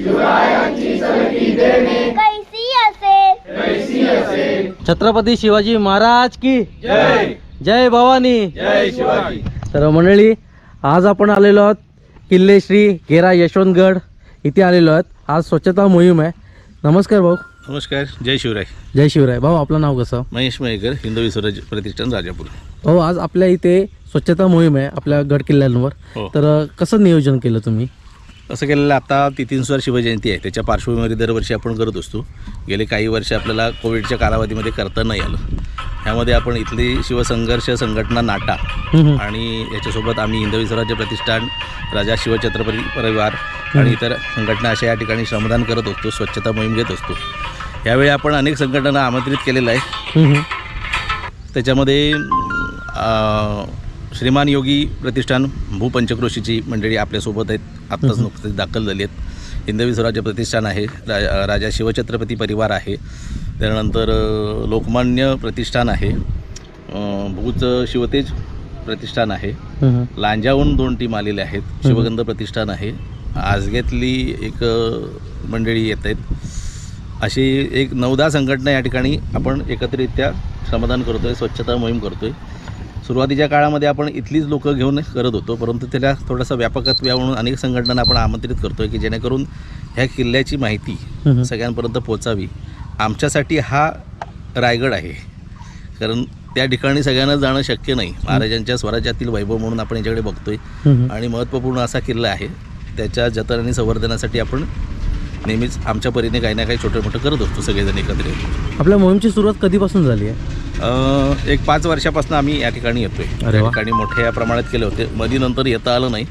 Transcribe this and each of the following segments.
शिवरायांची सलगी देणे कैसी असेल। छत्रपती शिवाजी महाराज की जय। जय भवानी। जय शिवाजी। तर मंडळी, आज आपण आलेलो आहोत किल्ले श्री गेरा यशवंतगड इथे आलेलो आहोत। आज स्वच्छता मोहीम आहे। नमस्कार भाऊ। नमस्कार, जय शिवराय। जय शिवराय। भाऊ आपलं नाव कसं? महेश मयेकर, हिंदवी स्वराज्य प्रतिष्ठान राजापूर। भाऊ आज आपल्या इथे स्वच्छता मोहीम आहे आपल्या गड किल्ल्यांवर, हो। तर कसं नियोजन केलं तुम्ही? असं केलेलं, आता 33वी शिवजयंती आहे, त्याच्या पार्श्वभूमीवर दरवर्षी आपण करत असतो। गेले काही वर्ष आपल्याला कोविडच्या कालावधीमध्ये करता नाही आलं। ह्यामध्ये आपण इथली शिवसंघर्ष संघटना नाटा आणि याच्यासोबत आम्ही हिंदवी स्वराज्य प्रतिष्ठान, राजा शिवछत्रपती परिवार आणि इतर संघटना अशा या ठिकाणी श्रमदान करत असतो, स्वच्छता मोहीम घेत असतो। यावेळी आपण अनेक संघटनांना आमंत्रित केलेलं आहे। त्याच्यामध्ये श्रीमान योगी प्रतिष्ठान भूपंचक्रोशीची मंडळी आपल्यासोबत आहेत, आत्ताच नुकतेच दाखल झाली आहेत। हिंदवी स्वराज्य प्रतिष्ठान आहे, राजा शिवछत्रपती परिवार आहे, त्यानंतर लोकमान्य प्रतिष्ठान आहे, भूज शिवतेज प्रतिष्ठान आहे, लांजाहून 2 टीम आलेल्या आहेत, शिवगंध प्रतिष्ठान आहे, आजगेतली एक मंडळी येत आहेत। अशी एक 9-10 संघटना या ठिकाणी आपण एकत्रितरित्या श्रमदान करतो आहे, स्वच्छता मोहीम करतो आहे। सुरुवातीच्या काळामध्ये आपण इथलीच लोकं घेऊन करत होतो, परंतु त्याला थोडासा व्यापकत्व म्हणून अनेक संघटनांना आपण आमंत्रित करतो आहे की जेणेकरून ह्या किल्ल्याची माहिती सगळ्यांपर्यंत पोहोचावी। आमच्यासाठी हा रायगड आहे, कारण त्या ठिकाणी सगळ्यांना जाणं शक्य नाही। महाराजांच्या स्वराज्यातील वैभव म्हणून आपण याच्याकडे बघतोय आणि महत्त्वपूर्ण असा किल्ला आहे। त्याच्या जतन आणि संवर्धनासाठी आपण नेहमीच आमच्या परीने काही ना काही छोटं मोठं करत असतो सगळेजण एकत्रित। आपल्या मोहीमची सुरुवात कधीपासून झाली आहे? एक 5 वर्षापासून आम्ही या ठिकाणी येतोय। या ठिकाणी मोठ्या प्रमाणात केले होते, मध्ये नंतर येता आलं नाही।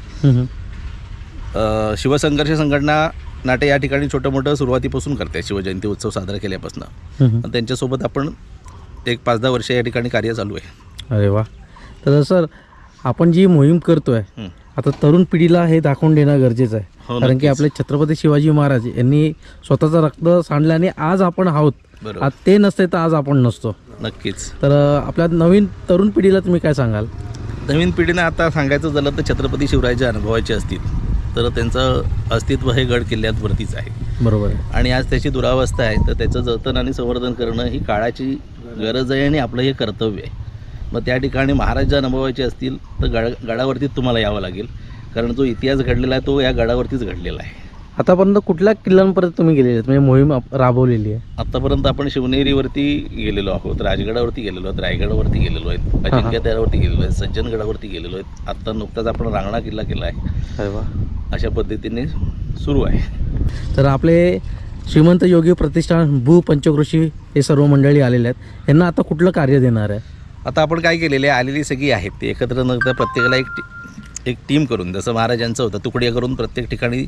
शिवसंघर्ष संघटना नाटे या ठिकाणी छोटं मोठं सुरुवातीपासून करते, शिवजयंती उत्सव साजरा केल्यापासून। त्यांच्यासोबत आपण एक 5-10 वर्ष या ठिकाणी कार्य चालू आहे। अरे वा। तर सर, आपण जी मोहीम करतोय आता तरुण पिढीला हे दाखवून देणं गरजेचं आहे, कारण की आपले छत्रपती शिवाजी महाराज यांनी स्वतःचं रक्त सांडलं आणि आज आपण आहोत। आज ते नसते तर आज आपण नसतो। नक्कीच। तर आपल्या नवीन तरुण पिढीला तुम्ही काय सांगाल? नवीन पिढीने आता सांगायचं झालं तर छत्रपती शिवरायाच्या अनुभवाचे असतील तर त्यांचं अस्तित्व हे गड किल्ल्यावरतीच आहे। बरोबर आहे। आणि आज त्याची दुरावस्था आहे, तर त्याचं जतन आणि संवर्धन करणं ही काळाची गरज आहे आणि आपलं हे कर्तव्य आहे। मग त्या ठिकाणी महाराज जर अनुभवायचे असतील तर गडावरतीच तुम्हाला यावं लागेल, कारण जो इतिहास घडलेला आहे तो या गडावरतीच घडलेला आहे। आतापर्यंत कुठल्या किल्ल्यांपर्यंत तुम्ही गेलेले आहेत, म्हणजे मोहीम राबवलेली आहे? आतापर्यंत आपण शिवनेरीवरती गेलेलो आहोत, राजगडावरती गेलेलो आहोत, रायगडावरती गेलेलो आहेत, अजिंक्यताऱ्यावरती गेलेलो आहे, सज्जनगडावरती गेलेलो आहेत, आत्ता नुकताच आपण रांगणा किल्ला केला आहे। अरे वा। अशा पद्धतीने सुरू आहे। तर आपले श्रीमंत योगी प्रतिष्ठान भूपंचक्रोशी हे सर्व मंडळी आलेले आहेत, यांना आता कुठलं कार्य देणार आहे? आता आपण काय केलेले आहे, आलेली सगळी आहेत ते एकत्र न करता प्रत्येकाला एक टीम करून, जसं महाराजांचं होतं तुकड्या करून प्रत्येक ठिकाणी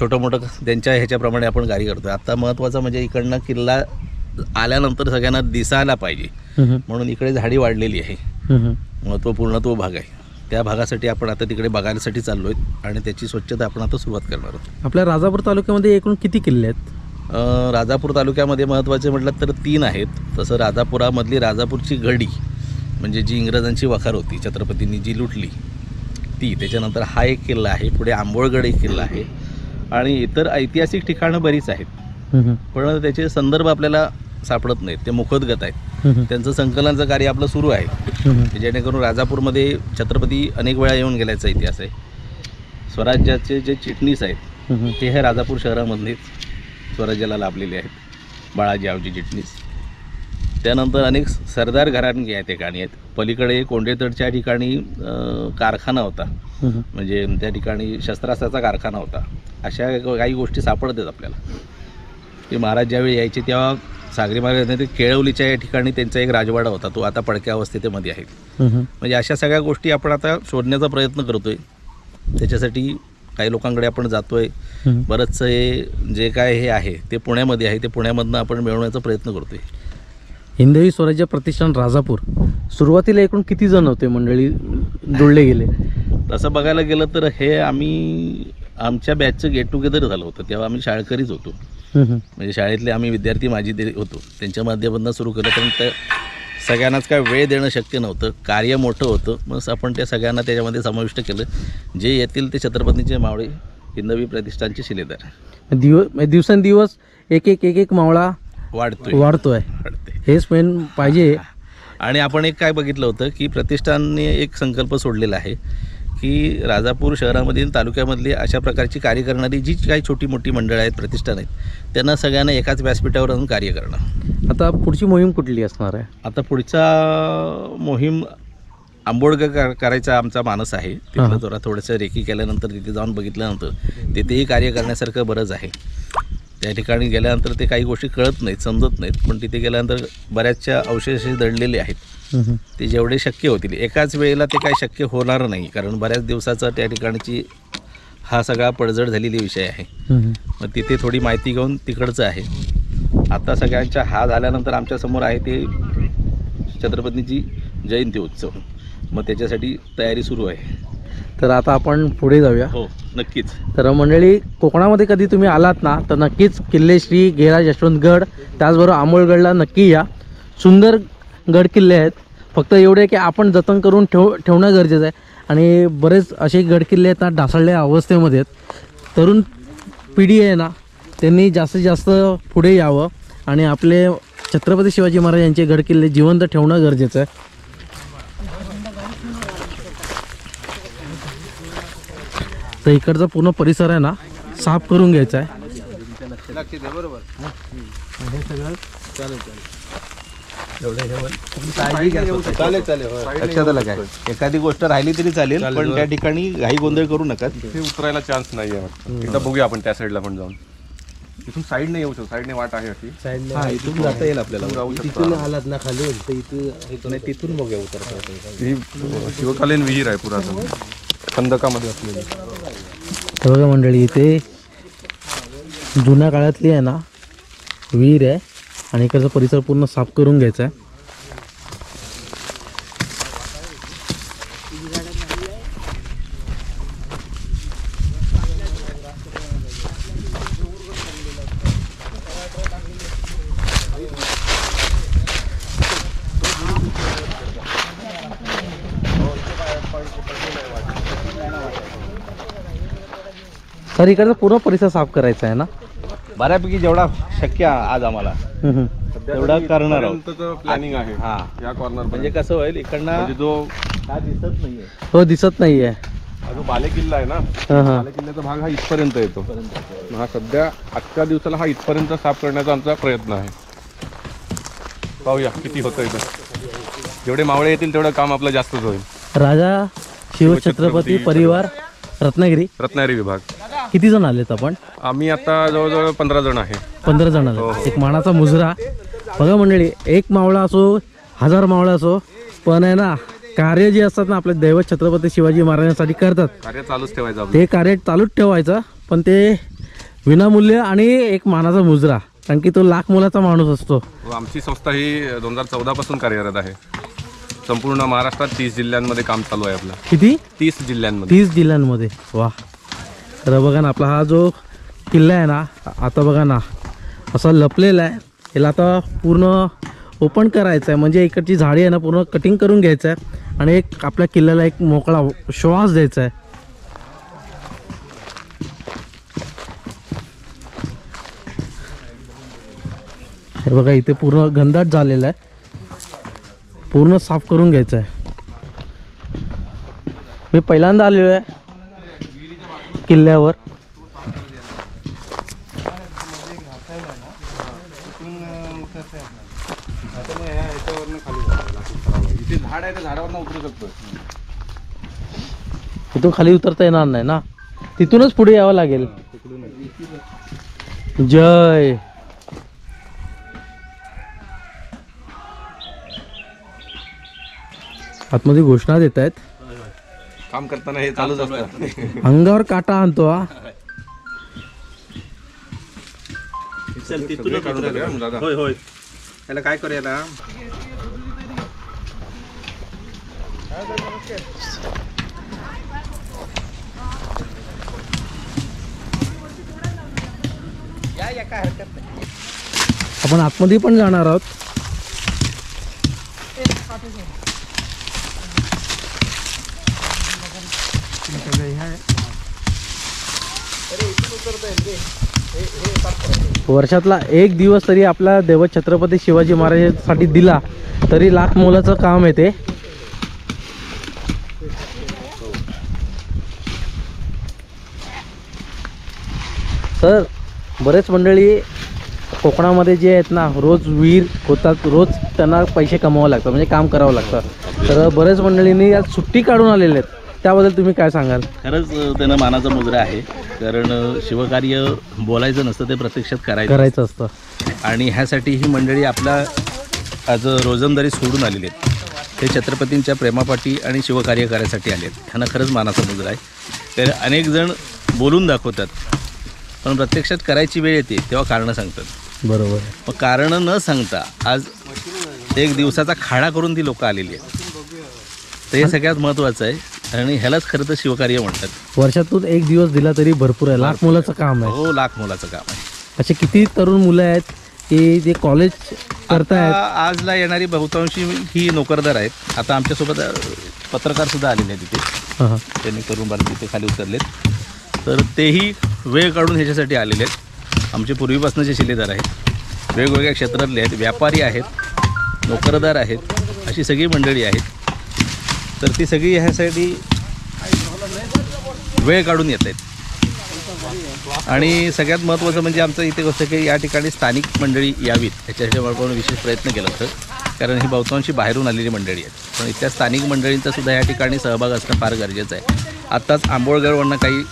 छोटं मोठं त्यांच्या ह्याच्याप्रमाणे आपण कार्य करतो आहे। आता महत्त्वाचं म्हणजे इकडनं किल्ला आल्यानंतर सगळ्यांना दिसायला पाहिजे म्हणून इकडे झाडी वाढलेली आहे, महत्त्वपूर्ण तो भाग आहे। त्या भागासाठी आपण आता तिकडे बघायसाठी चाललो आहेत आणि त्याची स्वच्छता आपण आता सुरुवात करणार आहोत। आपल्या राजापूर तालुक्यामध्ये एकूण किती किल्ले आहेत? राजापूर तालुक्यामध्ये महत्त्वाचे म्हटलं तर 3 आहेत। तसं राजापुरामधली राजापूरची गडी म्हणजे जी इंग्रजांची वखार होती, छत्रपतींनी जी लुटली ती, त्याच्यानंतर हा एक किल्ला आहे, पुढे आंबोळगड एक किल्ला आहे आणि इतर ऐतिहासिक ठिकाणं बरीच आहेत, पण त्याचे संदर्भ आपल्याला सापडत नाहीत, ते मुखोद्गत आहेत। त्यांचं संकलनाचं कार्य आपलं सुरू आहे, जेणेकरून राजापूरमध्ये छत्रपती अनेक वेळा येऊन गेल्याचा इतिहास आहे। स्वराज्याचे जे चिटणीस आहेत ते हे राजापूर शहरामधलेच स्वराज्याला लाभलेले आहेत, बाळाजी आवजी चिटणीस। त्यानंतर अनेक सरदार घराणगे या ठिकाणी आहेत। पलीकडे कोंडेतडच्या ठिकाणी कारखाना होता, म्हणजे त्या ठिकाणी शस्त्रास्त्राचा कारखाना होता। अशा काही गोष्टी सापडतात आपल्याला। ते महाराज ज्यावेळी यायचे तेव्हा सागरी महाराजांनी ते केळवलीच्या या ठिकाणी त्यांचा एक राजवाडा होता, तो आता पडक्या अवस्थेमध्ये आहे। म्हणजे अशा सगळ्या गोष्टी आपण आता शोधण्याचा प्रयत्न करतोय। त्याच्यासाठी काही लोकांकडे आपण जातोय, बरंचसं हे जे काय हे आहे ते पुण्यामध्ये आहे, ते पुण्यामधनं आपण मिळवण्याचा प्रयत्न करतोय। हिंदवी स्वराज्य प्रतिष्ठान राजापूर सुरुवातीला एकूण किती जण होते मंडळी जोडले गेले? तसं बघायला गेलं तर हे आमच्या बॅचचं गेट टुगेदर झालं होतं, तेव्हा आम्ही शाळकरीच होतो, म्हणजे शाळेतले आम्ही विद्यार्थी माझी होतो, त्यांच्या माध्यमातून सुरू केलं। पण त्या सगळ्यांनाच काय वेळ देणं शक्य नव्हतं, कार्य मोठं होतं, मग आपण त्या सगळ्यांना त्याच्यामध्ये समाविष्ट केलं। जे येतील ते छत्रपतींचे मावळे हिंदवी प्रतिष्ठानचे शिलेदार. दिवसेंदिवस एक मावळा वाढतोय. हेच मेन पाहिजे. आणि आपण एक काय बघितलं होतं की प्रतिष्ठानने एक संकल्प सोडलेला आहे की राजापूर शहरामधील तालुक्यामधली अशा प्रकारची कार्य करणारी जी काही छोटी मोठी मंडळं आहेत, प्रतिष्ठान आहेत, त्यांना सगळ्यांना एकाच व्यासपीठावर आणून कार्य करणं. आता पुढची मोहीम कुठली असणार आहे? आता पुढचा मोहीम आंबोडगा करायचा आमचा मानस आहे. तिथलं जरा थोडंसं रेकी केल्यानंतर तिथे जाऊन बघितल्यानंतर तिथेही कार्य करण्यासारखं बरंच आहे. त्या ठिकाणी गेल्यानंतर ते काही गोष्टी कळत नाहीत, समजत नाहीत, पण तिथे गेल्यानंतर बऱ्याचशा अवशेष दडलेले आहेत. ते जेवढे शक्य होतील एकाच वेळेला ते काय शक्य होणार नाही, कारण बऱ्याच दिवसाचा त्या ठिकाणची हा सगळा पडझड झालेली विषय आहे. मग तिथे थोडी माहिती घेऊन तिकडचं आहे. आता सगळ्यांच्या हा झाल्यानंतर आमच्यासमोर आहे ते छत्रपतींची जयंती उत्सव. मग त्याच्यासाठी तयारी सुरू आहे. तर आता आपण पुढे जाऊया. हो, नक्कीच. तर मंडळी, कोकणामध्ये कधी तुम्ही आलात ना तर नक्कीच किल्ले श्री गेराज यशवंतगड, त्याचबरोबर आंबोळगडला नक्की या. सुंदर गड किल्ले आहेत. फक्त एवढे की आपण जतन करून ठेवणं गरजेचं आहे. आणि बरेच असे गड किल्ले आहेत ना ढासळलेल्या अवस्थेमध्ये आहेत. तरुण पिढी आहे ना, त्यांनी जास्तीत जास्त पुढे यावं आणि आपले छत्रपती शिवाजी महाराज यांचे गड किल्ले जिवंत ठेवणं गरजेचं आहे. तर इकडचा पूर्ण परिसर आहे ना साफ करून घ्यायचा आहे. लक्षात आलं काय? एखादी गोष्ट राहिली तरी चालेल, पण त्या ठिकाणी घाई गोंधळ करू नका. तिथे उतरायला चान्स नाही आहे. एकदा बघूया आपण त्या साईडला पण जाऊन. इथून साईडने येऊ शकतो. साईडने वाट आहे अशी. इथून जाता येईल आपल्याला. तिथून आलात ना खाली तिथून बघूया उतरता. ही शिवकालीन विहीर आहे पुरातन, खंदकामध्ये असलेली. हे बघा मंडळी, इथे जुन्या काळातली आहे ना विहीर आहे आणि इकडचा परिसर पूर्ण साफ करून घ्यायचा आहे. तर इकडचा पूर्ण परिसर साफ करायचा आहे ना. बऱ्यापैकी जेवढा शक्य आज आम्हाला तेवढा करणार आहोत. प्लॅनिंग आहे. हा, या कॉर्नर म्हणजे कसं होईल, इकडनं म्हणजे जो हा दिसत नाहीये. हो, दिसत नाहीये. हा जो बाले किल्ला आहे ना, बाले किल्ल्याचा भाग हा इथपर्यंत येतो. हा सध्या आजच्या दिवसाला हा इथपर्यंत साफ करण्याचा आमचा प्रयत्न आहे. पाहूया किती होतं इथं. जेवढे मावळे येतील तेवढं काम आपलं जास्तच होईल. राजा शिवछत्रपती परिवार रत्नागिरी विभाग. किती जण आलेत आपण? आम्ही आता जवळजवळ 15 जण आहे. 15 जण आले. एक मानाचा मुजरा. बघा मंडळी, एक मावळा असो 1000 मावळा असो, पण आहे ना कार्य जे असतात ना आपले दैवत छत्रपती शिवाजी महाराजांसाठी करतात, कार्य चालूच ठेवायचं. ते कार्य चालूच ठेवायचं, पण ते विनामूल्य आणि एक मानाचा मुजरा, कारण की तो लाख मोलाचा माणूस असतो. आमची संस्था ही 2014 पासून कार्यरत आहे. संपूर्ण महाराष्ट्रात 30 जिल्ह्यांमध्ये काम चालू आहे आपलं. किती? 30 जिल्ह्यांमध्ये. 30 जिल्ह्यांमध्ये. वा. तर बघा ना, आपला हा जो किल्ला आहे ना, आता बघा ना असा लपलेला आहे. याला आता पूर्ण ओपन करायचं आहे, म्हणजे इकडची झाडी आहे ना पूर्ण कटिंग करून घ्यायचं आहे आणि एक आपल्या किल्ल्याला एक मोकळा श्वास द्यायचा आहे. हे बघा, इथे पूर्ण घनदाट झालेला आहे. पूर्ण साफ करून घ्यायचं आहे. मी पहिल्यांदा आलेलो आहे किल्ल्यावर. इथे झाड आहे, त्या झाडावर उतरू शकतो. तिथून खाली उतरता येणार नाही ना, तिथूनच पुढे यावं लागेल. जय. आतमध्ये घोषणा देत आहेत. काम करताना हे चालूच असतं. अंगावर काटा आणतो हा. होय होय. याला काय करूया ना, आपण आतमध्ये पण जाणार आहोत. वर्षातला एक दिवस तरी आपला देव छत्रपती शिवाजी महाराजांसाठी दिला तरी लाख मोलाचं काम आहे ते. सर बरेच मंडळी कोकणामध्ये जे आहेत ना रोज विहीर होतात, रोज त्यांना पैसे कमवावं लागतात म्हणजे काम करावं लागतं. तर बरेच मंडळींनी आज सुट्टी काढून आलेले आहेत, त्याबद्दल तुम्ही काय सांगाल? खरंच त्यांना मानाचा मुजरा आहे, कारण शिवकार्य बोलायचं नसतं, ते प्रत्यक्षात करायचं असतं. आणि ह्यासाठी ही मंडळी आपला आज रोजंदारी सोडून आलेली आहेत. ते छत्रपतींच्या प्रेमापाठी आणि शिवकार्य करायसाठी आले आहेत. ह्यांना खरंच मानाचा मुजरा आहे. तर अनेक जण बोलून दाखवतात, पण प्रत्यक्षात करायची वेळ येते तेव्हा कारणं सांगतात. बरोबर. मग कारणं न सांगता आज एक दिवसाचा खाडा करून ती लोकं आलेली आहेत. तर हे सगळ्यात महत्त्वाचं आहे आणि ह्यालाच खरं तर शिवकार्य म्हणतात. वर्षातून एक दिवस दिला तरी भरपूर आहे, लाख मोलाचं काम आहे. हो, लाख मोलाचं काम आहे. असे किती तरुण मुलं आहेत की जे कॉलेज करतायत. आजला येणारी बहुतांशी ही नोकरदार आहेत. आता आमच्यासोबत पत्रकार सुद्धा आलेले आहेत तिथे, हां त्यांनी करून बार तिथे खाली उतरलेत. तर तेही वेळ काढून ह्याच्यासाठी आलेले आहेत. आमचे पूर्वीपासूनचे शिलेदार आहेत, वेगवेगळ्या क्षेत्रातले आहेत, व्यापारी आहेत, नोकरदार आहेत, अशी सगळी मंडळी आहेत. तर ती सगळी ह्यासाठी वेळ काढून येत आहेत. आणि सगळ्यात महत्त्वाचं म्हणजे आमचं इथे गोष्ट की या ठिकाणी स्थानिक मंडळी यावीत ह्याच्यासाठी आपण विशेष प्रयत्न केला होता, कारण ही बहुतांशी बाहेरून आलेली मंडळी आहेत. पण इथल्या स्थानिक मंडळींचा सुद्धा या ठिकाणी सहभाग असणं फार गरजेचं आहे. आत्ताच आंबोळगडवरनं काही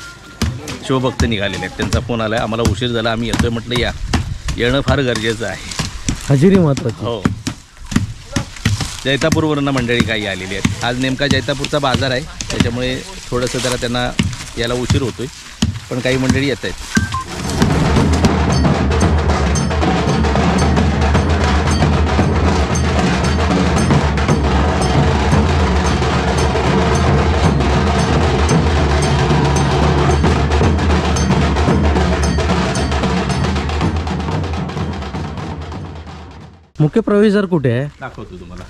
शिवभक्त निघालेले आहेत, त्यांचा फोन आला आहे, आम्हाला उशीर झाला, आम्ही येतोय. म्हटलं या, येणं फार गरजेचं आहे. हजेरी महत्त्वाची. हो. जैतापूरवरनं मंडळी काही आलेली आहेत. आज नेमका जैतापूरचा बाजार आहे, त्याच्यामुळे थोडंसं जरा त्यांना याला उशीर होतोय, पण काही मंडळी येत आहेत. मुख्य प्रवेशद्वार कुठे आहे? दाखवतो तुम्हाला.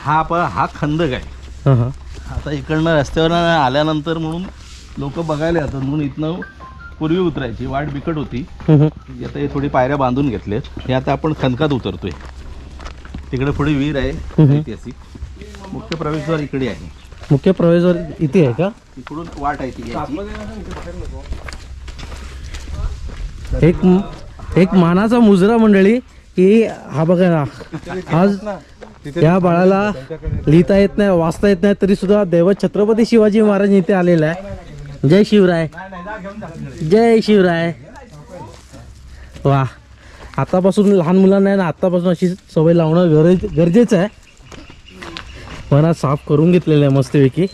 हा खंदक आहे. हां हां. आता इकडनं रस्त्यावर आल्यानंतर म्हणून लोक बघायला येतात, म्हणून इथनं पूर्वी उतरायची वाट बिकट होती. आता हे थोडी पायऱ्या बांधून घेतल्यात. हे आता आपण खंदकात उतरतोय. तिकडे थोडी विहीर आहे ऐतिहासिक. मुख्य प्रवेशद्वार इकडे आहे. मुख्य प्रवेशद्वार इथे आहे का? इकडून वाट आहे ती याची. एक मानाचा मुजरा मंडळी की हा बघा ना, आज त्या बाळाला लिहिता येत नाही, वाचता येत नाही, तरी सुद्धा देव छत्रपती शिवाजी महाराज इथे आलेला आहे. जय शिवराय, जय शिवराय. वा, आतापासून लहान मुलांना आहे ना, आतापासून अशी सवय लावणं गरजेचं आहे. मनात साफ करून घेतलेलं आहे मस्तपैकी.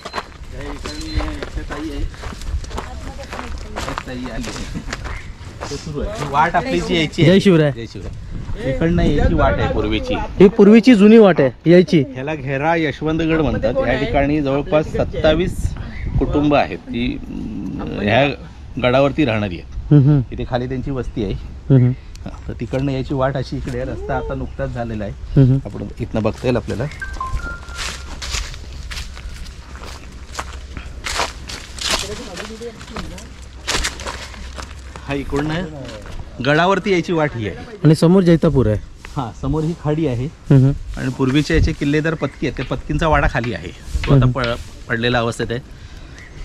वाट आपली जी यायची. जय शिवराय. जय शिवराय. इकडनं यायची वाट आहे पूर्वीची. ही पूर्वीची जुनी वाट आहे यायची. ह्याला घेरा यशवंतगड म्हणतात. या ठिकाणी जवळपास 27 कुटुंब आहेत ती ह्या गडावरती राहणारी आहेत. इथे खाली त्यांची वस्ती आहे. तर तिकडनं यायची वाट अशी इकडे. रस्ता आता नुकताच झालेला आहे, आपण इथनं बघता येईल आपल्याला. हा इकडनं गडावरती यायची वाट ही आहे. आणि समोर जैतापूर आहे. हा, समोर ही खाडी आहे. आणि पूर्वीचे याचे किल्लेदार पत्की आहेत, त्या पत्कींचा वाडा खाली आहे. तो आता पडलेला अवस्थेत आहे.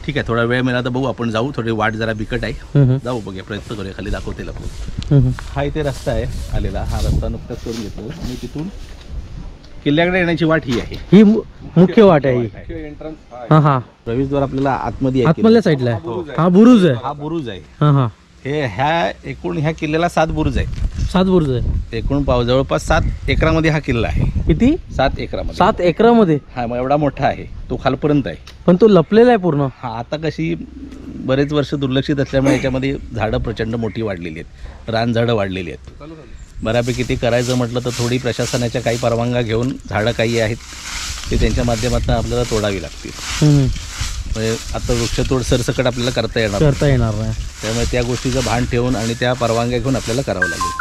ठीक आहे, थोडा वेळ मिळाला तर बघू, आपण जाऊ. थोडी वाट जरा बिकट आहे, जाऊ बघूया, प्रयत्न करूया. खाली दाखवते आपण. हा इथे रस्ता आहे आलेला. हा रस्ता नुकताच करून घेतलो आणि तिथून किल्ल्याकडे येण्याची वाट ही आहे. ही मुख्य वाट आहे. हा हा. प्रवेशद्वार आपल्याला आतमध्ये आतमधल्या साईडला आहे. हा बुरुज आहे. हा बुरुज आहे. हा हा. एकूण ह्या किल्ल्याला 7 बुरुज आहेत. 7 बुरुज आहे. एकूण जवळपास 7 एकरामध्ये हा किल्ला आहे. किती? 7 एकरामध्ये. 7 एकरामध्ये. हा, मग एवढा मोठा आहे तो, खालपर्यंत आहे. पण तो लपलेला आहे पूर्ण. हा, आता कशी बरेच वर्ष दुर्लक्षित असल्यामुळे याच्यामध्ये झाडं प्रचंड मोठी वाढलेली आहेत, रानझाडं वाढलेली आहेत. बऱ्यापैकी ते करायचं म्हटलं तर थोडी प्रशासनाच्या काही परवानग्या घेऊन झाडं काही आहेत ते त्यांच्या माध्यमातून आपल्याला तोडावी लागतील. म्हणजे आता वृक्षतोड सरसकट आपल्याला करता येणार नाही. त्यामुळे त्या गोष्टीचं भान ठेवून आणि त्या परवानग्या घेऊन आपल्याला करावं लागेल.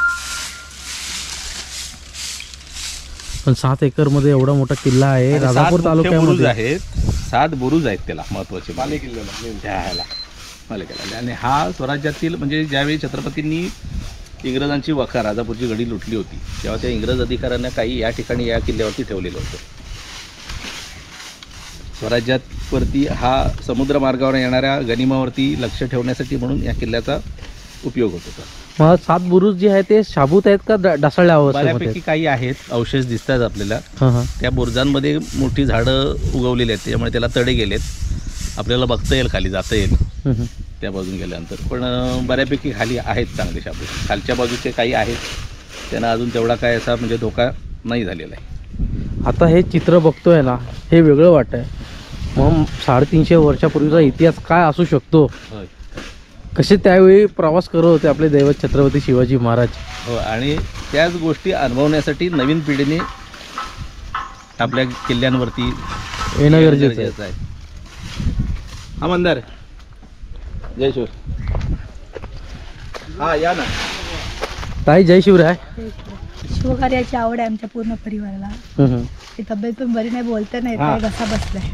पण 7 एकर मध्ये एवढा मोठा किल्ला आहे. राजापूर तालुक्यामध्ये आहेत. 7 बुरुज आहेत त्याला महत्वाचे. मालिकेला आले. आणि हा स्वराज्यातील म्हणजे ज्यावेळी छत्रपतींनी इंग्रजांची वखार राजापूरची गडी लुटली होती तेव्हा त्या इंग्रज अधिकाऱ्यांना काही या ठिकाणी या किल्ल्यावरती ठेवलेलं होतं. स्वराज्यावरती हा समुद्र मार्गावर येणाऱ्या गनिमावरती लक्ष ठेवण्यासाठी म्हणून या किल्ल्याचा उपयोग होत होता. मग 7 बुरुज जे आहे ते शाबूत आहेत का ढासळल्या अवस्थेमध्ये? बऱ्यापैकी काही आहेत अवशेष दिसतात आपल्याला. हां हां. त्या बुरुजांमध्ये मोठी झाडं उगवलेली आहेत त्याच्यामुळे त्याला तडे गेलेत. आपल्याला बघता येईल खाली जाता येईल त्या बाजून गेल्यानंतर. पण बऱ्यापैकी खाली आहेत चांगले शाबूत. खालच्या बाजूचे काही आहेत त्यांना अजून तेवढा काय असा म्हणजे धोका नाही झालेला आहे. आता हे चित्र बघतोय ना, हे वेगळं वाटत आहे. मग 350 वर्षापूर्वीचा इतिहास काय असू शकतो, होय. कसे त्यावेळी प्रवास करत होते आपले दैवत छत्रपती शिवाजी महाराज. हो, आणि त्याच गोष्टी अनुभवण्यासाठी नवीन पिढीने आपल्या किल्ल्यांवरती येणं गरजेचं आहे. हा मंदार, जय शिव. हा या ना. ताई जय शिवराय. शिवकार्याची आवड आहे आमच्या पूर्ण परिवाराला. ती तब्येत पण बरी नाही, बोलता नाही, काय घसा बसलाय,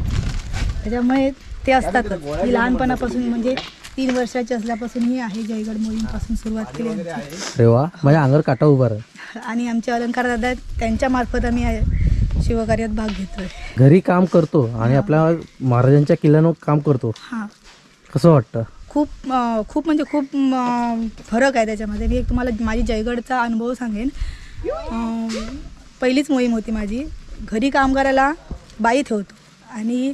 त्याच्यामुळे ते असतातच. ही लहानपणापासून म्हणजे 3 वर्षाची असल्यापासून ही आहे जयगड मोहीमपासून सुरुवात केली आमची. अरे वा, माझ्या अंगावर काटा उभा आहे. आणि आमचे अलंकार दादा आहेत, त्यांच्या मार्फत आम्ही शिवकार्यात भाग घेतोय. घरी काम करतो आणि आपल्या महाराजांच्या किल्ल्यावर काम करतो. हां, कसं वाटतं? खूप म्हणजे खूप फरक आहे त्याच्यामध्ये. मी एक तुम्हाला माझी जयगडचा अनुभव सांगेन. पहिलीच मोहीम होती माझी. घरी काम करायला बाई ठेवतो आणि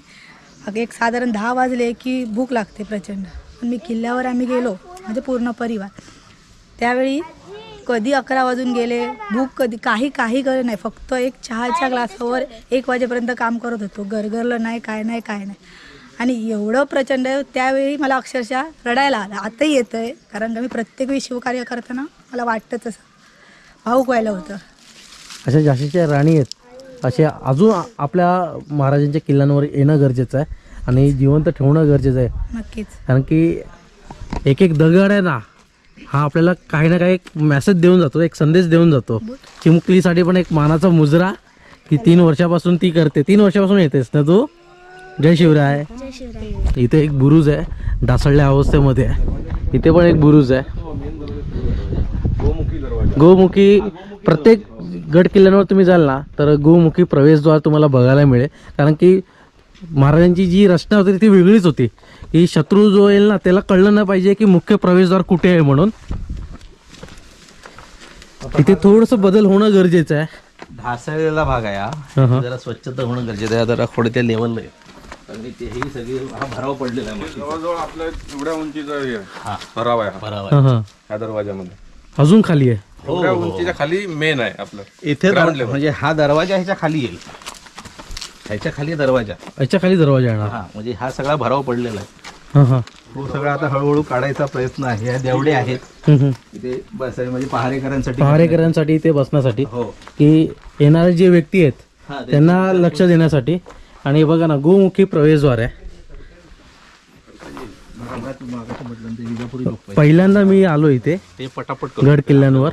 एक साधारण 10 वाजले की भूक लागते प्रचंड. पण मी किल्ल्यावर आम्ही गेलो म्हणजे पूर्ण परिवार. त्यावेळी कधी 11 वाजून गेले, भूक कधी काही कळलं नाही. फक्त एक चहाच्या ग्लासावर 1 वाजेपर्यंत काम करत होतो. गरगरलं नाही, काय नाही. आणि एवढं प्रचंड त्यावेळी मला अक्षरशः रडायला आलं. आताही येतं आहे, कारण का मी प्रत्येक वेळी शिवकार्य करताना मला वाटतंच असं भाऊक व्हायला होतं. अशा झाशीच्या राणी आहेत असे अजून आपल्या महाराजांच्या किल्ल्यांवर येणं गरजेचं आहे आणि जिवंत ठेवणं गरजेचं आहे. नक्कीच. कारण की एक दगड आहे ना, हा आपल्याला काही ना काही एक मेसेज देऊन जातो, एक संदेश देऊन जातो. चिमुकलीसाठी पण एक मानाचा मुजरा की 3 वर्षापासून ती करते. 3 वर्षापासून येतेस ना तू. जय शिवराय. इथे एक बुरुज आहे ढासळल्या अवस्थेमध्ये आहे. इथे पण एक बुरुज आहे गोमुखी. प्रत्येक गड किल्ल्यांवर तुम्ही जाल ना तर गोमुखी प्रवेशद्वार तुम्हाला बघायला मिळेल. कारण की महाराजांची जी रचना होती ती वेगळीच होती की शत्रू जो येईल ना त्याला कळलं नाही पाहिजे की मुख्य प्रवेशद्वार कुठे आहे म्हणून. इथे थोडंसं बदल होणं गरजेचं आहे. ढासळलेला भाग आहे हा, जरा स्वच्छता होणं गरजेचं आहे. जरा थोडे त्या लेवलला आहे आणि तेही सगळी हा भराव पडलेला आहे. जवळजवळ आपल्या एवढ्या उंचीचा हे भराव आहे भराव आहे ह्या दरवाजामध्ये. अजून खाली आहे. एवढ्या उंचीच्या खाली मेन आहे आपलं इथे. म्हणजे हा दरवाजा ह्याच्या खाली येईल, ह्याच्या खाली दरवाजा, याच्या खाली दरवाजा येणार. हा म्हणजे हा सगळा भराव पडलेला आहे. तो सगळा आता हळूहळू काढायचा प्रयत्न आहे. ह्या देवडे आहेत इथे बसायला म्हणजे पहारेकरांसाठी इथे बसण्यासाठी हो की येणारे जे व्यक्ती आहेत त्यांना लक्ष देण्यासाठी. आणि बघा ना गोमुखी प्रवेशद्वार आहे. पहिल्यांदा मी आलो इथे ते पटापट गड किल्ल्यांवर.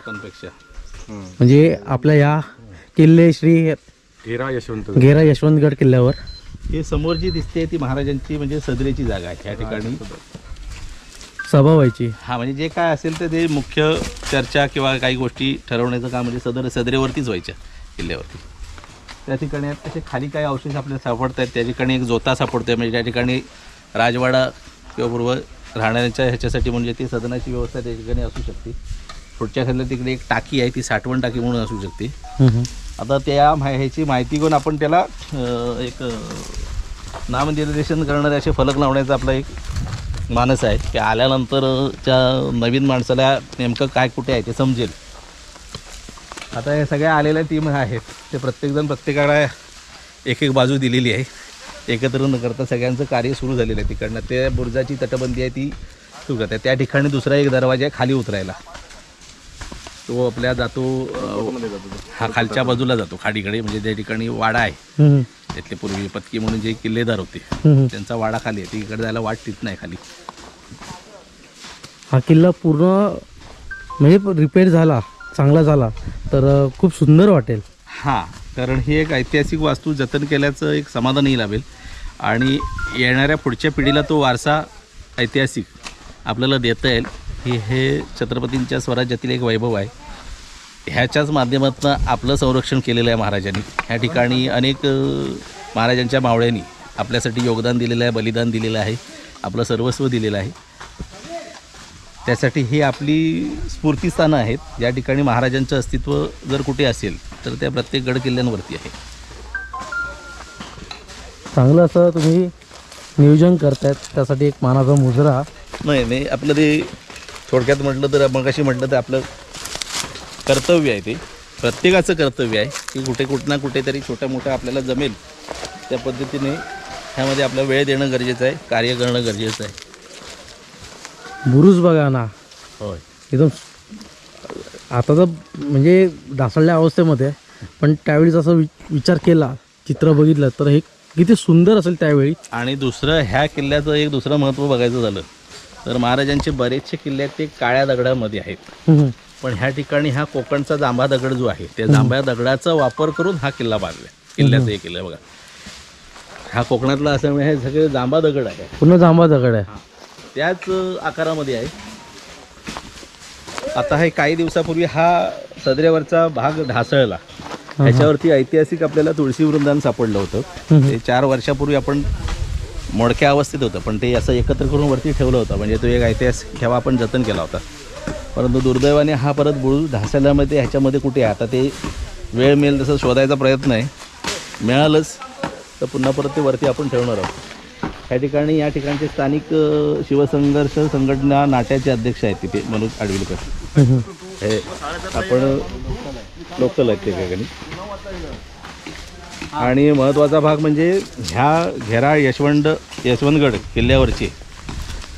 म्हणजे आपल्या या किल्ले श्री घेरा यशवंतगड किल्ल्यावर हे समोर जी दिसते ती महाराजांची म्हणजे सदरेची जागा आहे. या ठिकाणी सभा व्हायची. हा म्हणजे जे काय असेल तर ते मुख्य चर्चा किंवा काही गोष्टी ठरवण्याचं काम म्हणजे सदरेवरतीच व्हायच्या किल्ल्यावरती. त्या ठिकाणी असे खाली काही अवशेष आपल्याला सापडत आहेत. त्या ठिकाणी एक जोता सापडतोय म्हणजे त्या ठिकाणी राजवाडा किंवा पूर्व राहण्याच्या ह्याच्यासाठी म्हणजे ती सदनाची व्यवस्था त्या ठिकाणी असू शकते. पुढच्या खाली तिकडे एक टाकी आहे ती साठवण टाकी म्हणून असू शकते. आता त्या ह्याची माहिती घेऊन आपण त्याला एक नामनिर्देशन करणारे असे फलक लावण्याचा आपला एक मानस आहे की आल्यानंतरच्या नवीन माणसाला नेमकं काय कुठे आहे ते समजेल. आता हे सगळ्या आलेल्या टीम आहेत ते प्रत्येकजण प्रत्येकाला एक बाजू दिलेली आहे. एकत्र न करता सगळ्यांचं कार्य सुरू झालेलं आहे. तिकडनं त्या बुर्जाची तटबंदी आहे ती सुरू करते. त्या ठिकाणी दुसरा एक दरवाजा आहे खाली उतरायला, तो आपल्या जातो हा खालच्या बाजूला जातो खाडीकडे. म्हणजे त्या ठिकाणी वाडा आहे त्यातले पूर्वी पत्की म्हणून जे किल्लेदार होते त्यांचा वाडा खाली आहे. तिकडे जायला वाट तिथ नाही खाली. हा किल्ला पूर्ण म्हणजे रिपेअर झाला, चांगला झाला तर खूप सुंदर वाटेल. हां, कारण ही एक ऐतिहासिक वास्तू जतन केल्याचं एक समाधानही लाभेल आणि येणाऱ्या पुढच्या पिढीला तो वारसा ऐतिहासिक आपल्याला देता येईल की हे छत्रपतींच्या स्वराज्यातील एक वैभव आहे. ह्याच्याच माध्यमातून आपलं संरक्षण केलेलं आहे महाराजांनी. ह्या ठिकाणी अनेक महाराजांच्या मावळ्यांनी आपल्यासाठी योगदान दिलेलं आहे, बलिदान दिलेलं आहे, आपलं सर्वस्व दिलेलं आहे. त्यासाठी ही आपली स्फूर्तिस्थानं आहेत. या ठिकाणी महाराजांचं अस्तित्व जर कुठे असेल तर त्या प्रत्येक गड किल्ल्यांवरती आहे. चांगलं असं तुम्ही नियोजन करतायत, त्यासाठी एक मानाचा मुजरा. नाही आपलं ते थोडक्यात म्हटलं तर मगाशी म्हटलं तर आपलं कर्तव्य आहे. ते प्रत्येकाचं कर्तव्य आहे की कुठे ना कुठेतरी छोट्या मोठ्या आपल्याला जमेल त्या पद्धतीने ह्यामध्ये आपला वेळ देणं गरजेचं आहे, कार्य करणं गरजेचं आहे. बुरुज बघा ना, होय एकदम आता तर म्हणजे ढासळल्या अवस्थेमध्ये आहे, पण त्यावेळी जसं विचार केला, चित्र बघितलं तर हे किती सुंदर असेल त्यावेळी. आणि दुसरं ह्या किल्ल्याचं एक दुसरं महत्त्व बघायचं झालं तर महाराजांचे बरेचसे किल्ले आहेत ते काळ्या दगडामध्ये आहेत. पण ह्या ठिकाणी हा कोकणचा जांभा दगड जो आहे त्या जांभ्या दगडाचा वापर करून हा किल्ला बांधला. किल्ल्याचं हे किल्ला बघा, हा कोकणातला असल्यामुळे हे सगळे जांभा दगड आहे, पूर्ण जांभा दगड आहे. त्याच आकारामध्ये आहे. आता हे काही दिवसापूर्वी हा सदऱ्यावरचा भाग ढासळला. ह्याच्यावरती ऐतिहासिक आपल्याला तुळशी वृंदावन सापडलं होतं. ते 4 वर्षापूर्वी आपण मोडक्या अवस्थेत होतं, पण ते असं एकत्र करून वरती ठेवलं होतं. म्हणजे तो एक ऐतिहासिक ठेवा आपण जतन केला होता. परंतु दुर्दैवाने हा परत बुडून ढासळल्यामध्ये ह्याच्यामध्ये कुठे आहे आता ते वेळ मिळेल तसं शोधायचा प्रयत्न आहे. मिळालंच तर पुन्हा परत ते वरती आपण ठेवणार आहोत. ह्या ठिकाणी या ठिकाणचे स्थानिक शिवसंघर्ष संघटना नाट्याचे अध्यक्ष आहेत तिथे, मनोज आडविलकर. हे आपण लोकल आहेत ते ठिकाणी. आणि महत्त्वाचा भाग म्हणजे ह्या घेराळ यशवंतगड किल्ल्यावरचे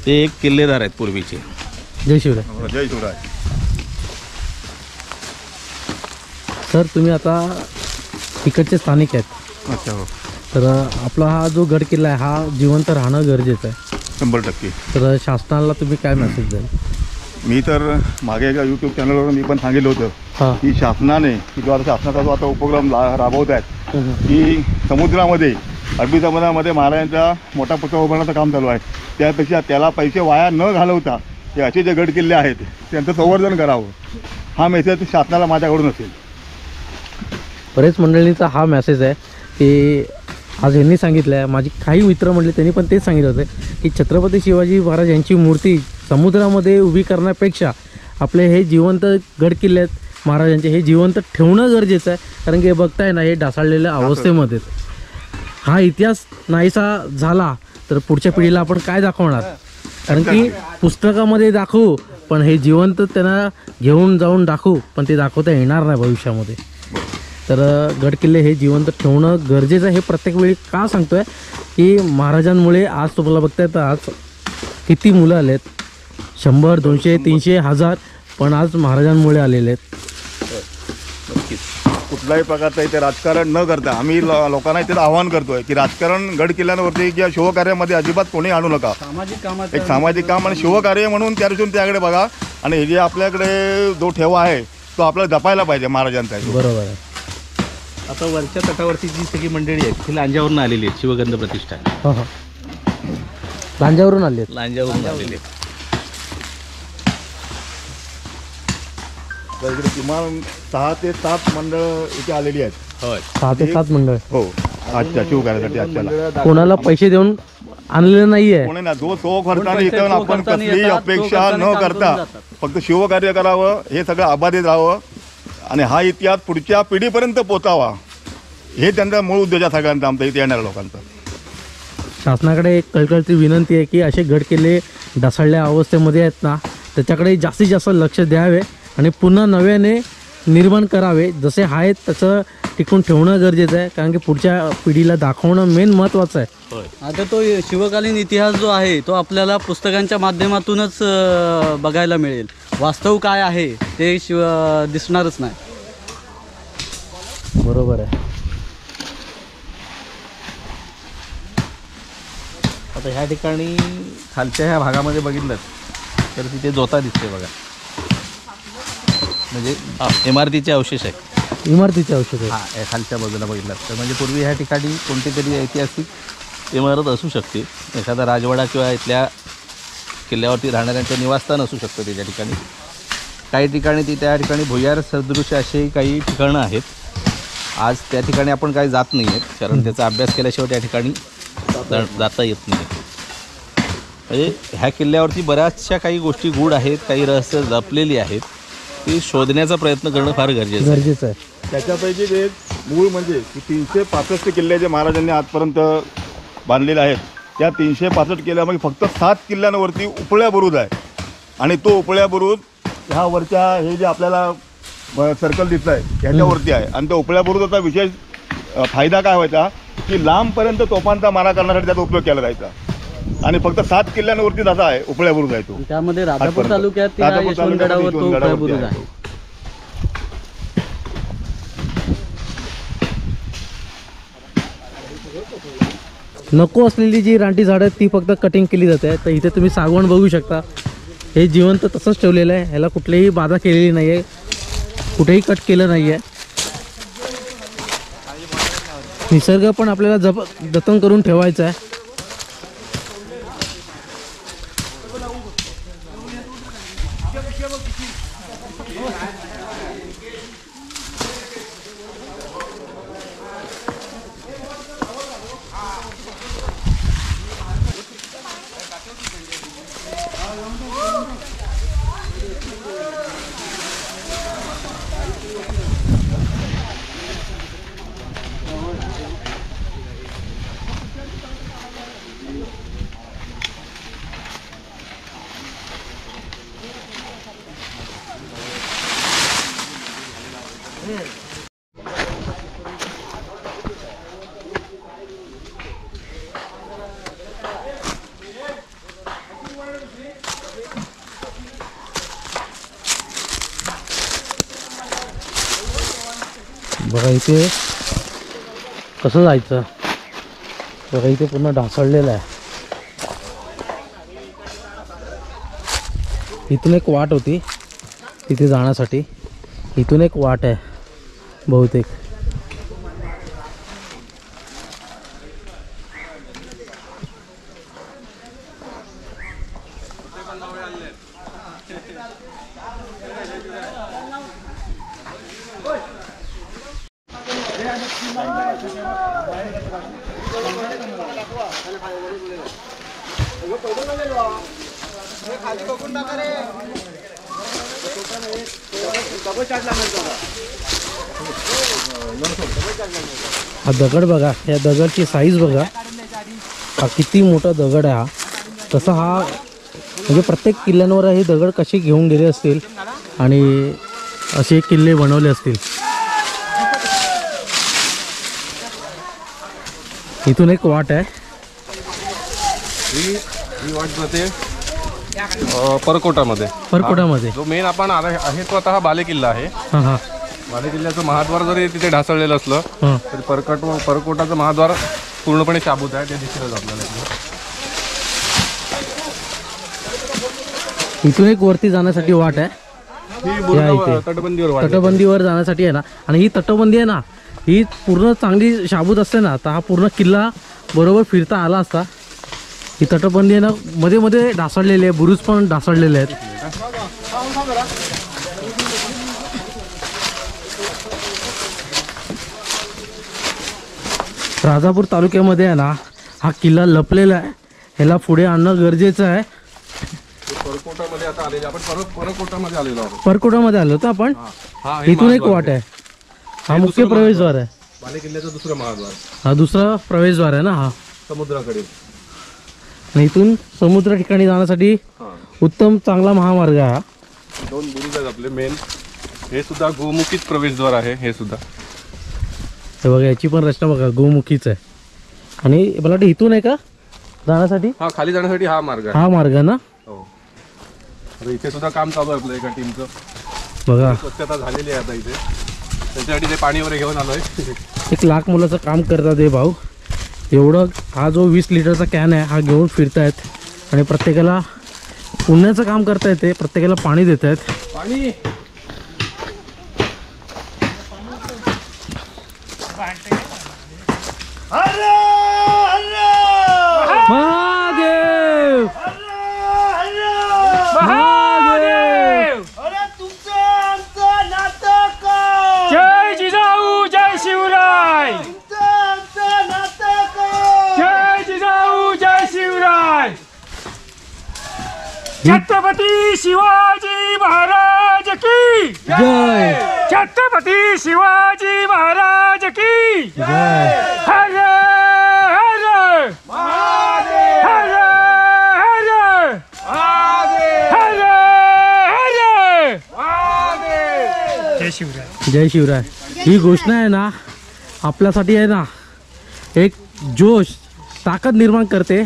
ते एक किल्लेदार आहेत पूर्वीचे. जय शिवराय. जय शिवराय. सर तुम्ही आता तिकडचे स्थानिक आहेत. अच्छा हो, तर आपला हा जो गड किल्ला आहे हा जिवंत राहणं गरजेचं आहे. 100%. तर शासनाला तुम्ही काय मेसेज द्याल? मी तर मागे एका यूट्यूब चॅनलवर मी पण सांगितलं होतं हां की शासनाने की जो आता शासनाचा जो आता उपक्रम राबवत आहेत की समुद्रामध्ये अरबी समुद्रामध्ये महाराजांचा मोठा पुतळा उभारण्याचं काम चालू आहे. त्यापेक्षा त्याला पैसे वाया न घालवता हे असे जे गड किल्ले आहेत त्यांचं संवर्धन करावं, हा मेसेज शासनाला माझ्याकडून असेल. बरेच मंडळींचा हा मेसेज आहे की आज यांनी सांगितलं आहे, माझी काही मित्र म्हणले त्यांनी पण तेच सांगितलं होतं की छत्रपती शिवाजी महाराज यांची मूर्ती समुद्रामध्ये उभी करण्यापेक्षा आपले हे जिवंत गड किल्ले आहेत महाराजांचे, हे जिवंत ठेवणं गरजेचं आहे. कारण की हे बघताय ना, हे ढासळलेल्या अवस्थेमध्ये हा इतिहास नाहीसा झाला तर पुढच्या पिढीला आपण काय दाखवणार? कारण की पुस्तकामध्ये दाखवू पण हे जिवंत त्यांना घेऊन जाऊन दाखवू पण ते दाखवता येणार नाही भविष्यामध्ये. तर गडकिल्ले हे जिवंत ठेवणं गरजेचं आहे. हे प्रत्येक वेळी का सांगतोय की महाराजांमुळे आज तुम्हाला बघताय तर आज किती मुलं आलेत, 100, 200, 300, 1000, पण आज महाराजांमुळे आलेले आहेत. कुठल्याही प्रकारचं इथे राजकारण न करता आम्ही लोकांना इथे आवाहन करतोय की राजकारण गड किल्ल्यांवरती किंवा शिवकार्यामध्ये अजिबात कोणी आणू नका. एक सामाजिक काम आणि शिवकार्य म्हणून त्याकडे बघा. आणि हे जे आपल्याकडे जो ठेवा आहे तो आपल्याला जपायला पाहिजे महाराजांचा. बरोबर आहे. आता वरच्या तटावरती जी सगळी मंडळी आहेत ती लांजावरून आलेली आहेत. शिवगंध प्रतिष्ठान हो हो, लांजावरून आले आहेत. लांजावरून आलेली आहेत. तर इकडे किमान 6 ते 7 मंडळ इथे आलेली आहेत. होय 6 ते 7 मंडळ. हो, आजच्या शिवकार्यासाठी आजच्याला कोणाला पैसे देऊन आणलेलं नाहीये. कोणी ना जो खर्चाने इथं आपण कसली अपेक्षा न करता फक्त शिवकार्य करावं, हे सगळं आबाधित राहावं आणि हा इतिहास पुढच्या पिढीपर्यंत पोचावा, हे त्यांचा मूळ उद्देश आहे सगळ्यांचा, आमच्या इथे येणाऱ्या लोकांचा. शासनाकडे एक कळकळती विनंती आहे की असे गडकिल्ले ढासळल्या अवस्थेमध्ये आहेत ना, त्याच्याकडे जास्तीत जास्त लक्ष द्यावे आणि पुन्हा नव्याने निर्माण करावे. जसे आहेत तसं टिकून ठेवणं गरजेचं आहे. कारण की पुढच्या पिढीला दाखवणं मेन महत्त्वाचं आहे. आता तो शिवकालीन इतिहास जो आहे तो आपल्याला पुस्तकांच्या माध्यमातूनच बघायला मिळेल. वास्तव काय आहे ते दिसणारच नाही. बरोबर आहे. आता ह्या ठिकाणी खालच्या ह्या भागामध्ये बघितलं तर तिथे जोता दिसते बघा, म्हणजे इमारतीचे अवशेष आहेत. इमारतीचे औषध आहे. हां, खालच्या बाजूला बघितलं तर म्हणजे पूर्वी ह्या ठिकाणी कोणती तरी ऐतिहासिक इमारत असू शकते. एखादा राजवाडा किंवा इथल्या किल्ल्यावरती राहणाऱ्यांचं निवासस्थान असू शकतं त्याच्या ठिकाणी. काही ठिकाणी त्या ठिकाणी भुयार सदृश असे काही ठिकाणं आहेत. आज त्या ठिकाणी आपण काही जात नाही आहेत, कारण त्याचा अभ्यास केल्याशिवाय त्या ठिकाणी जाता येत नाही. म्हणजे ह्या किल्ल्यावरती बऱ्याचशा काही गोष्टी गूढ आहेत, काही रहस्य जपलेली आहेत, ती शोधण्याचा प्रयत्न करणं फार गरजेचं आहे. त्याच्यापैकी एक मूळ म्हणजे की 365 किल्ले जे महाराजांनी आजपर्यंत बांधलेले आहेत, त्या 365 किल्ल्यामध्ये फक्त 7 किल्ल्यांवरती उपळ्या बुरुज आहे. आणि तो उपळ्या बुरुज ह्या वरच्या हे जे आपल्याला सर्कल दिसतं आहे ह्याच्यावरती आहे. आणि त्या उपळ्या बुरुजाचा विशेष फायदा काय व्हायचा की लांबपर्यंत तोफांचा मारा करण्यासाठी त्याचा उपयोग केला जायचा. आणि फक्त 7 किल्ल्यांवरती तसा आहे उपळ्या बुरुज आहे तो. त्यामध्ये राजापूर आजपर्यंत. तालुक्यात राजापूर यशवंतगडावर तो यशवंतगडावरती बुरुज आहे. नको असलेली जी रानटी झाडं आहेत ती फक्त कटिंग केली जाते. तर इथे तुम्ही सागवण बघू शकता, हे जिवंत तसंच ठेवलेलं आहे. ह्याला कुठलीही बाधा केलेली नाही आहे, कुठेही कट केलं नाही आहे. निसर्ग पण आपल्याला जतन करून ठेवायचा आहे. बघा इथे कसं जायचं, बघा इथे पूर्ण ढासळलेलं आहे. इथून एक वाट होती तिथे जाण्यासाठी, इथून एक वाट आहे बहुतेक. हा दगड बघा, या दगडची साईज बघा, हा किती मोठा दगड आहे हा. तसा हा म्हणजे प्रत्येक किल्ल्यांवर हे दगड कसे घेऊन गेले असतील आणि असे किल्ले बनवले असतील. इथून एक वाट आहे, ही वाट जाते परकोटामध्ये. परकोटामध्ये जो मेन आपण आहे तो आता हा बालेकिल्ला आहे. हां हां बालेकिल्ल्याचं महाद्वार जरी तिथे ढासळलेलं असलं हां. तरी परकोटाचं महाद्वार पूर्णपणे शाबूत आहे, ते दिसेलच आपल्याला. इथून एक वरती जाण्यासाठी वाट आहे, ही या इथे. तटबंदीवर वाट आहे. तटबंदीवर जाण्यासाठी आहे ना. आणि ही तटबंदी आहे ना, ही पूर्ण चांगली शाबूत असते ना, तर हा पूर्ण किल्ला बरोबर फिरता आला असता. ही तटबंदी आहे ना, मध्ये मध्ये ढासळलेली आहे, बुरुज पण ढासळलेले आहेत. राजापूर तालुक्यामध्ये आहे ना हा किल्ला लपलेला आहे, ह्याला पुढे आणणं गरजेचं आहे. परकोटामध्ये आता आलेले आपण परकोटामध्ये आलेलो आहोत. परकोटामध्ये आलो होतो आपण. हा हे इथून एक महाद्वार वाट आहे, हा मुख्य प्रवेशद्वार आहे. बालेकिल्ल्याचं दुसरं महाद्वार हा दुसरा प्रवेशद्वार आहे ना हा. समुद्राकडे. आणि इथून समुद्र ठिकाणी जाण्यासाठी उत्तम चांगला महामार्ग आहे हा. 2 बुरुज आहेत आपले मेन. हे सुद्धा गोमुखीच प्रवेशद्वार आहे. हे सुद्धा हे बघा, याची पण रचना बघा, गोमुखीच आहे. आणि मला वाटतं इथून आहे का जाण्यासाठी, हा खाली जाण्यासाठी हा मार्ग आहे. हा मार्ग ना. हो. आता इथे सुद्धा काम चालू आहे आपलं एका टीमचं. बघा स्वच्छता झालेली आहे आता इथे. त्याच्यासाठी ते पाणी वगैरे घेऊन आलोय. 1 लाख मुलाचं काम करतात हे भाऊ. एवढं हा जो 20 लिटरचा कॅन आहे हा घेऊन फिरतायत आणि प्रत्येकाला पुण्याचं काम करता येते, प्रत्येकाला पाणी देत आहेत. पाणी महादेव शिवाजी महाराज की जय छत्रपती शिवाजी महाराज की जय हर हर हर हर हर हर जय शिवराय. जय शिवराय. ही घोषणा आहे ना आपल्यासाठी आहे ना एक जोश ताकद निर्माण करते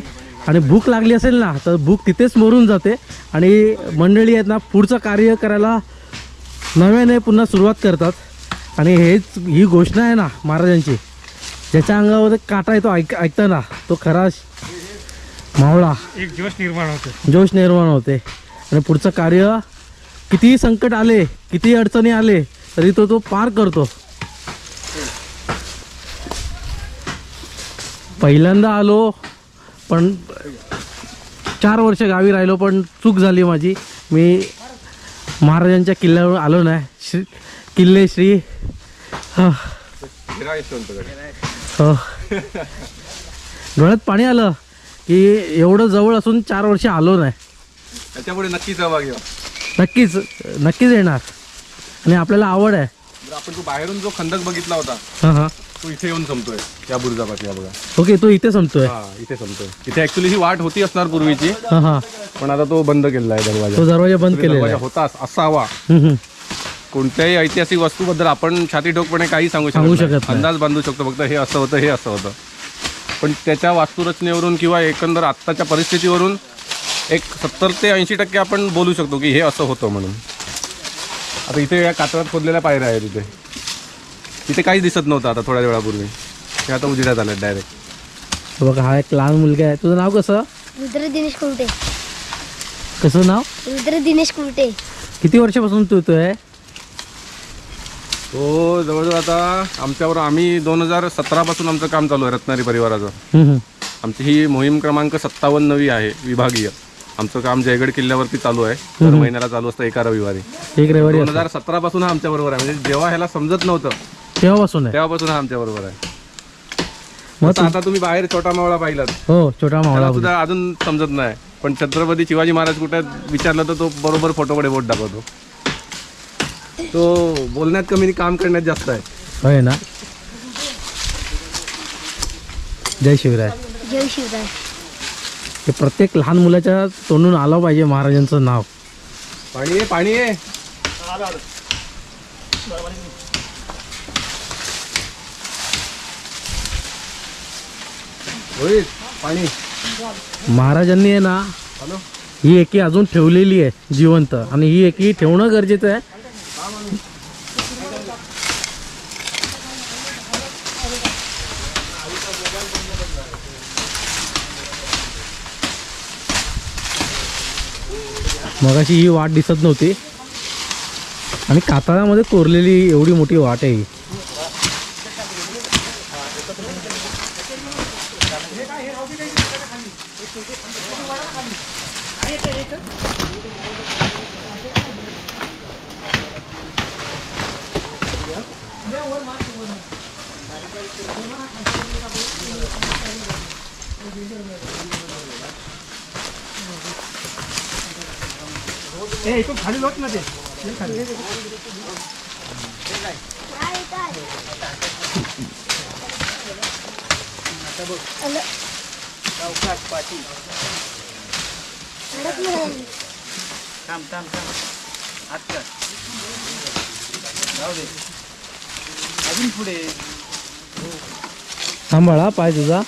आणि भूक लागली असेल ना तर भूक तिथेच मरून जाते आणि मंडळी आहेत ना पुढचं कार्य करायला नव्याने पुन्हा सुरुवात करतात आणि ही घोषणा आहे ना महाराजांची ज्याच्या अंगावर काटा येतो ऐकताना तो खरा मावळा. एक जोश निर्माण होतो. जोश निर्माण होते आणि पुढचं कार्य कितीही संकट आले कितीही अडचणी आले तरी तो पार करतो. पहिल्यांदा आलो पण 4 वर्ष गावी राहिलो पण चूक झाली माझी. मी महाराजांच्या किल्ल्यावर आलो नाही. किल्ले श्री हो डोळ्यात पाणी आलं की एवढं जवळ असून 4 वर्ष आलो नाही. त्याच्यामुळे नक्की सहभाग घ्या. नक्कीच येणार आणि आपल्याला आवड आहे. आपण तो बाहेरून जो खंदक बघितला होता हां हां तो इथे येऊन संपतोय या बुरुजापाशी. बघा ओके तो इथे संपतोय. हा इथे संपतोय. इथे ऍक्च्युली ही वाट होती असणार पूर्वीची हां हां पण आता तो बंद केलेला आहे दरवाजा. तो दरवाजा बंद केलेला दरवाजा आहे. होता असावा. कोणत्याही ऐतिहासिक वस्तूबद्दल आपण छातीठोकपणे काही सांगू शकत नाही. अंदाज बांधू शकतो फक्त हे असं होतं हे असं होतं पण त्याच्या वास्तुरचनेवरून किंवा एकंदर आत्ताच्या परिस्थितीवरून एक 70 ते 80% आपण बोलू शकतो की हे असं होतं म्हणून. आता इथे या कातरात खोदलेल्या पायऱ्या आहेत. इथे काहीच दिसत नव्हतं आता थोड्या वेळापूर्वी. ते आता उजेडात आलं डायरेक्ट. बघा हा एक लहान मुलगा आहे. तुझं नाव कसं? रुद्र दिनेश कुर्टे. कसं नाव? रुद्र दिनेश कुर्टे. किती वर्षापासून तू येतोय? तो जवळजवळ आता आमच्यावर आम्ही 2017 पासून आमचं काम चालू आहे रत्नागिरी परिवाराचं. आमची ही मोहीम क्रमांक 57वी आहे विभागीय. आमचं काम जयगड किल्ल्यावरती चालू आहे. दर महिन्याला चालू असतं एका रविवारी. एक रविवारी 2017 पासून हा आमच्या बरोबर आहे. म्हणजे जेव्हा ह्याला समजत नव्हतं तेव्हापासून आहे. तेव्हापासून हा आमच्या बरोबर आहे. मग आता तुम्ही बाहेर छोटा मावळा पाहिलात. हो छोटा मावळा सुद्धा अजून समजत नाही पण छत्रपती शिवाजी महाराज कुठे विचारलं तर तो बरोबर फोटोकडे बोट दाखवतो. तो बोलण्यात कमी आणि काम करण्यात जास्त आहे. होय ना. जय शिवराय. जय शिवराय. हे प्रत्येक लहान मुलाच्या तोंडून आलं पाहिजे महाराजांचं नाव. पाणी आहे पाणी आहे. पाणी. महाराजांनी आहे ना ही एकी अजून ठेवलेली आहे जिवंत आणि ही एकी ठेवणं गरजेचं आहे. मगाशी ही वाट दिसत नव्हती आणि कातळामध्ये कोरलेली एवढी मोठी वाट आहे ही. खाली लोट ना ते सांभाळा पाय तुझा.